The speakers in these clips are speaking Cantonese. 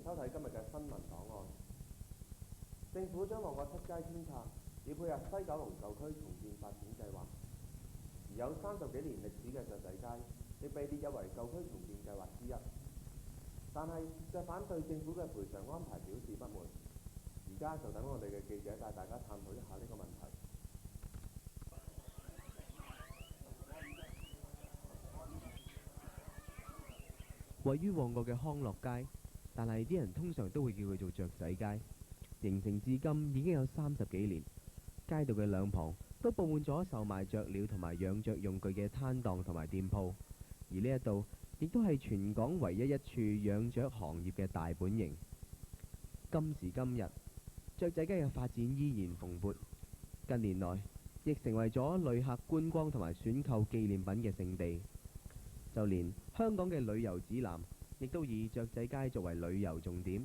收睇今日嘅新聞檔案。政府將旺角7街遷拆，以配合西九龍舊區重建發展計劃。而有30幾年歷史嘅雀仔街，亦被列入為舊區重建計劃之一。但係雀反對政府嘅賠償安排表示不滿。而家就等我哋嘅記者帶大家探討一下呢個問題。位於旺角嘅康樂街，但係啲人通常都會叫佢做雀仔街，形成至今已經有30幾年。街道嘅兩旁都佈滿咗售賣雀鳥同埋養雀用具嘅攤檔同埋店鋪，而呢一度亦都係全港唯一一處養雀行業嘅大本營。今時今日，雀仔街嘅發展依然蓬勃，近年來亦成為咗旅客觀光同埋選購紀念品嘅勝地。就連香港嘅旅遊指南，亦都以雀仔街作為旅遊重點。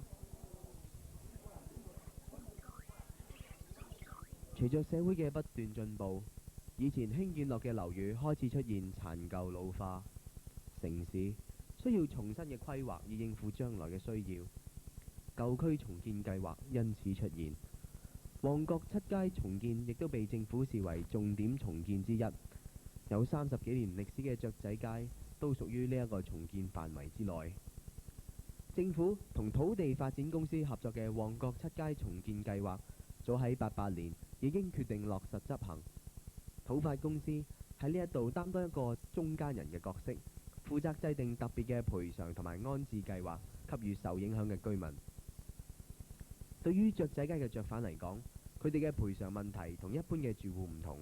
隨着社會嘅不斷進步，以前興建落嘅樓宇開始出現殘舊老化，城市需要重新嘅規劃以應付將來嘅需要。舊區重建計劃因此出現，旺角7街重建亦都被政府視為重點重建之一。有30幾年歷史嘅雀仔街都屬於呢一個重建範圍之內。政府同土地發展公司合作嘅旺角7街重建計劃，早喺88年已經決定落實執行。土發公司喺呢一度擔當一個中間人嘅角色，負責制定特別嘅賠償同埋安置計劃，給予受影響嘅居民。對於雀仔街嘅雀販嚟講，佢哋嘅賠償問題同一般嘅住戶唔同。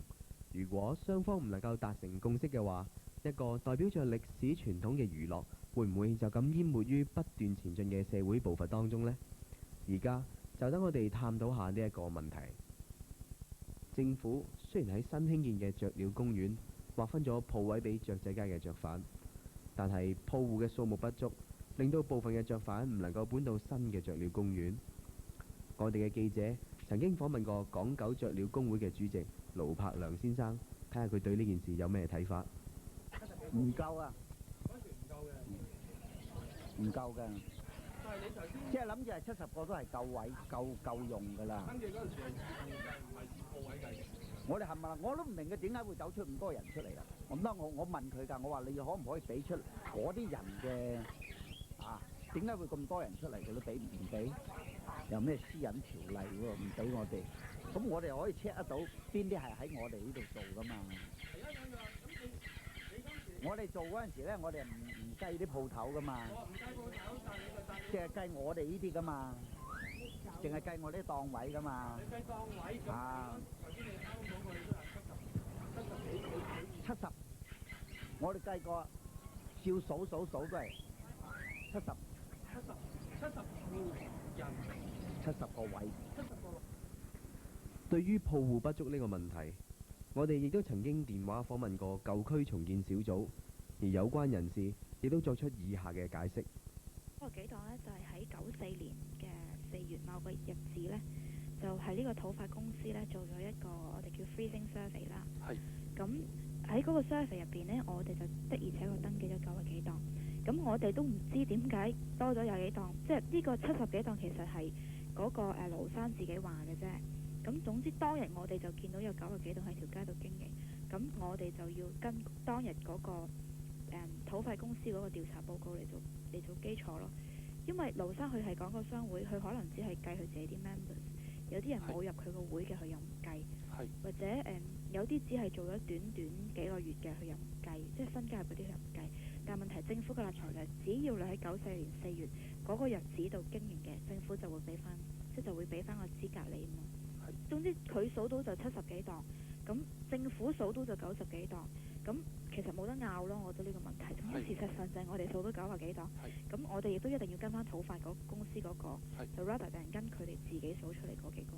如果雙方唔能夠達成共識嘅話，一個代表着歷史傳統嘅娛樂，會唔會就咁淹沒於不斷前進嘅社會步伐當中呢？而家就等我哋探討下呢一個問題。政府雖然喺新興建嘅雀鳥公園劃分咗鋪位俾雀仔街嘅雀販，但係鋪戶嘅數目不足，令到部分嘅雀販唔能夠搬到新嘅雀鳥公園。我哋嘅記者曾經訪問過港九雀鳥公會嘅主席盧柏良先生，睇下佢對呢件事有咩睇法。唔夠啊！唔夠嘅。但係你頭先即係諗住係70個都係夠位、夠用㗎啦。登記嗰陣時係唔係鋪位計？我哋係咪？我都唔明佢點解會走出咁多人出嚟啦。咁當我問佢㗎，我話你可唔可以俾出嗰啲人嘅點解會咁多人出嚟？佢都俾唔俾？有咩私隱條例喎？唔俾我哋。咁我哋可以 check 得到邊啲係喺我哋呢度做㗎嘛？係啊，我哋做嗰陣時咧，我哋唔計啲鋪頭㗎嘛。唔計鋪頭，但係你就計。淨係計我哋呢啲㗎嘛，淨係計我啲檔位㗎嘛。你計檔位咁。頭先你啱啱講過，你都係70幾。我哋計過，照數都係70戶人，70個位。對於鋪戶不足呢個問題，我哋亦都曾經電話訪問過舊區重建小組，而有關人士亦都作出以下嘅解釋。嗰個幾檔呢，就係喺94年嘅4月某個日子呢，就係呢個土發公司呢做咗一個我哋叫 freezing survey 啦。係。咁喺嗰個 survey 入邊呢，我哋就的而且確登記咗90幾檔。咁我哋都唔知點解多咗有幾檔，即係呢個70幾檔其實係嗰個盧生自己話嘅啫。咁總之當日我哋就見到有90幾棟喺條街度經營，咁我哋就要跟當日嗰個土發公司嗰個調查報告嚟做基礎咯。因為盧生佢係講個商會，佢可能只係計佢自己啲 members， 有啲人冇入佢個會嘅，佢又唔計，或者有啲只係做咗短幾個月嘅，佢又唔計，即係新加入嗰啲佢又唔計。但係問題政府嘅立場就係，只要你喺94年4月嗰個日子度經營嘅，政府就會俾翻，即係就會俾翻個資格你嘛。總之佢數到就70幾檔，咁政府數到就90幾檔，咁其實冇得拗咯。我覺得呢個問題，咁事實上就係我哋數到90幾檔，咁我哋亦都一定要跟翻土發嗰公司嗰個，就 rather than 跟佢哋自己數出嚟嗰幾個。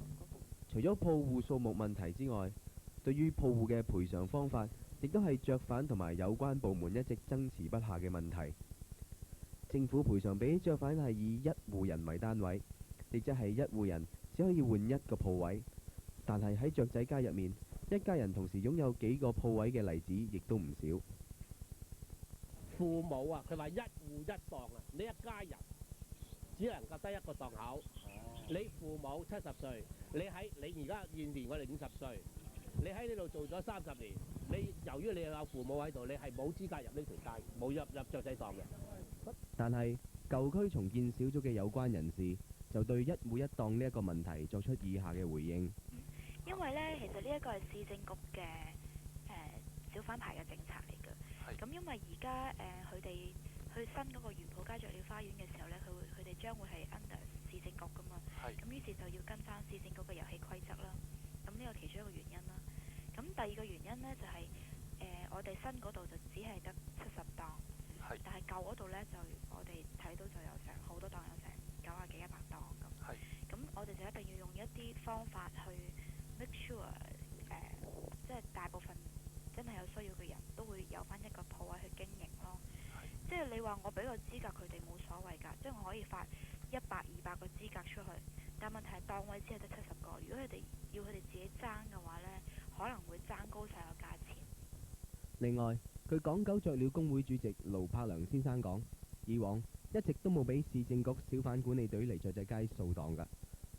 除咗鋪戶數目問題之外，對於鋪戶嘅賠償方法，亦都係雀販同埋有關部門一直爭持不下嘅問題。政府賠償俾雀販係以1戶人為單位，亦即係1戶人只可以換1個鋪位。但係喺雀仔街入面，一家人同時擁有幾個鋪位嘅例子亦都唔少。父母啊，佢話1戶1檔啊，你一家人只能夠得一個檔口。你父母70歲，你而家現年我哋50歲，你喺呢度做咗30年，你由於你有父母喺度，你係冇資格入呢條街，冇入雀仔檔嘅。但係舊區重建小組嘅有關人士就對一戶一檔呢一個問題作出以下嘅回應。因為呢，其實呢一個係市政局嘅小販牌嘅政策嚟嘅。咁因為而家佢哋去新嗰個元普街雀鳥花園嘅時候呢，佢哋將會係 under 市政局噶嘛。咁於是就要跟翻市政局嘅遊戲規則啦。咁呢個其中一個原因啦。咁第二個原因呢，就係、我哋新嗰度就只係得70檔，但係舊嗰度呢，就我哋睇到就有成好多檔，有成90幾100檔咁。咁我哋就一定要用一啲方法去 make sure 即係大部分真係有需要嘅人都會有翻一個鋪位去經營咯。即係你話我俾個資格佢哋冇所謂㗎，即係我可以發100、200個資格出去，但問題係檔位只係得70個，如果佢哋要佢哋自己爭嘅話呢，可能會爭高晒個價錢。另外，據港九雀鳥工會主席盧柏良先生講，以往一直都冇俾市政局小販管理隊嚟雀仔街掃檔㗎，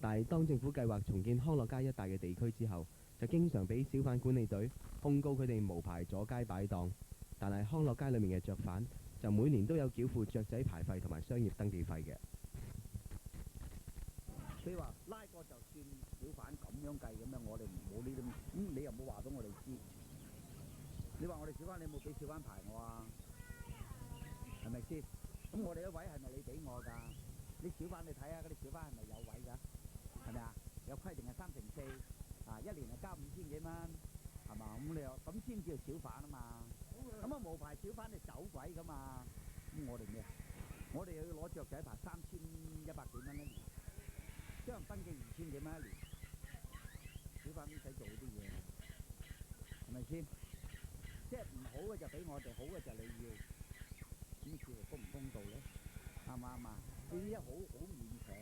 但係當政府計劃重建康樂街一帶嘅地區之後，就經常俾小販管理隊控告佢哋無牌阻街擺檔。但係康樂街裏面嘅雀販就每年都有繳付雀仔牌費同埋商業登記費嘅。你話拉過就算小販咁樣計咁樣，我哋冇呢啲，你又冇話到我哋知。你話我哋小販，你有冇俾小販牌我啊？係咪先？咁我哋嘅位係咪你俾我㗎？你小販你睇下嗰啲小販係咪有位㗎？係咪啊？有規定係3乘4，一年係交5000幾蚊，係嘛？咁你又咁先叫小販啊嘛？咁啊無牌小販你走鬼㗎嘛？咁我哋咩啊？我哋又要攞雀仔牌3100幾蚊一年，商業登記2000幾蚊一年，小販唔使做啲嘢，係咪先？即係唔好嘅就俾我哋，好嘅就你要，咁叫做公唔公道咧？啱唔啱啊？呢啲好勉強。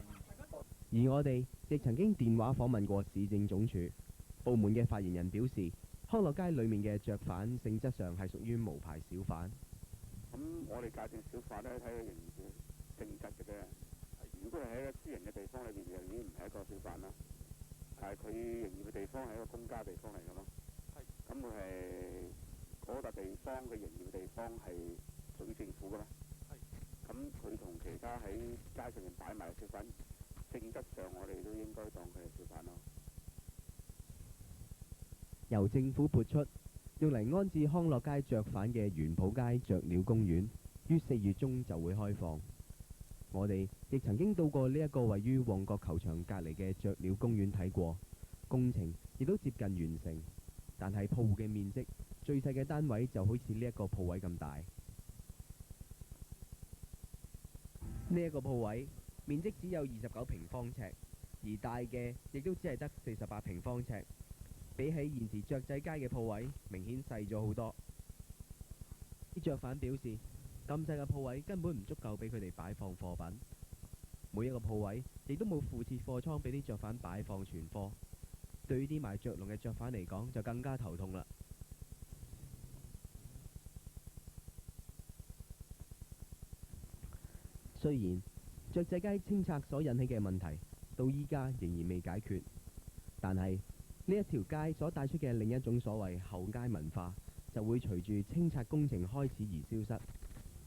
而我哋亦曾經電話訪問過市政總署部門嘅發言人，表示康樂街裏面嘅雀販性質上係屬於無牌小販。咁我哋界定小販咧，睇佢營業性質嘅啫。如果係喺一個私人嘅地方裏邊，就已經唔係一個小販啦。但係佢營業嘅地方係一個公家地方嚟嘅咯。咁佢係嗰笪地方嘅營業地方係屬於政府嘅啦。咁佢同其他喺街上面擺埋嘅小販性質上，我哋都應該當佢係小販咯。由政府撥出用嚟安置康樂街雀販嘅元普街雀鳥公園，於4月中就會開放。我哋亦曾經到過呢一個位於旺角球場隔離嘅雀鳥公園睇過，工程亦都接近完成，但係鋪戶嘅面積最細嘅單位就好似呢一個鋪位咁大。呢一個鋪位面積只有29平方尺，而大嘅亦都只係得48平方尺，比起現時雀仔街嘅鋪位明顯細咗好多。啲雀販表示，咁細嘅鋪位根本唔足夠俾佢哋擺放貨品，每一個鋪位亦都冇附設貨倉俾啲雀販擺放存貨。對於啲賣雀籠嘅雀販嚟講，就更加頭痛啦。雖然雀仔街清拆所引起嘅問題到依家仍然未解決，但係呢一條街所帶出嘅另一種所謂後街文化，就會隨住清拆工程開始而消失。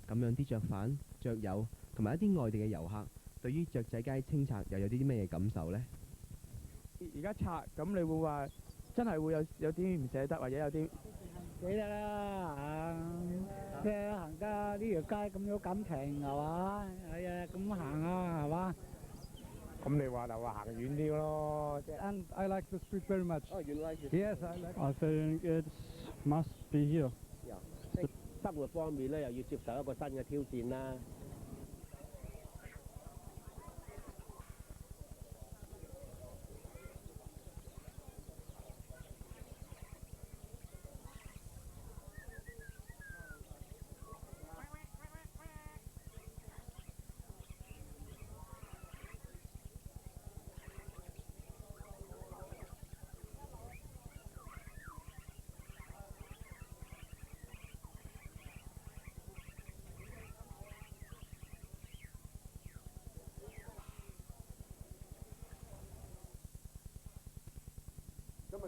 咁樣啲雀販、雀友同埋一啲外地嘅遊客，對於雀仔街清拆又有啲咩感受呢？而家拆咁，你會話真係會有啲唔捨得，或者有啲捨得啦即係行家呢條街咁有感情係嘛？係啊，咁行啊係嘛？咁你話就話行遠啲咯。And I like the street very much. Oh, you like it? Yes, I like. I think it must be here. 生活方面咧，又要接受一個新嘅挑戰啦。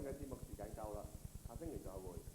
嘅節目時間夠啦，下星期再會。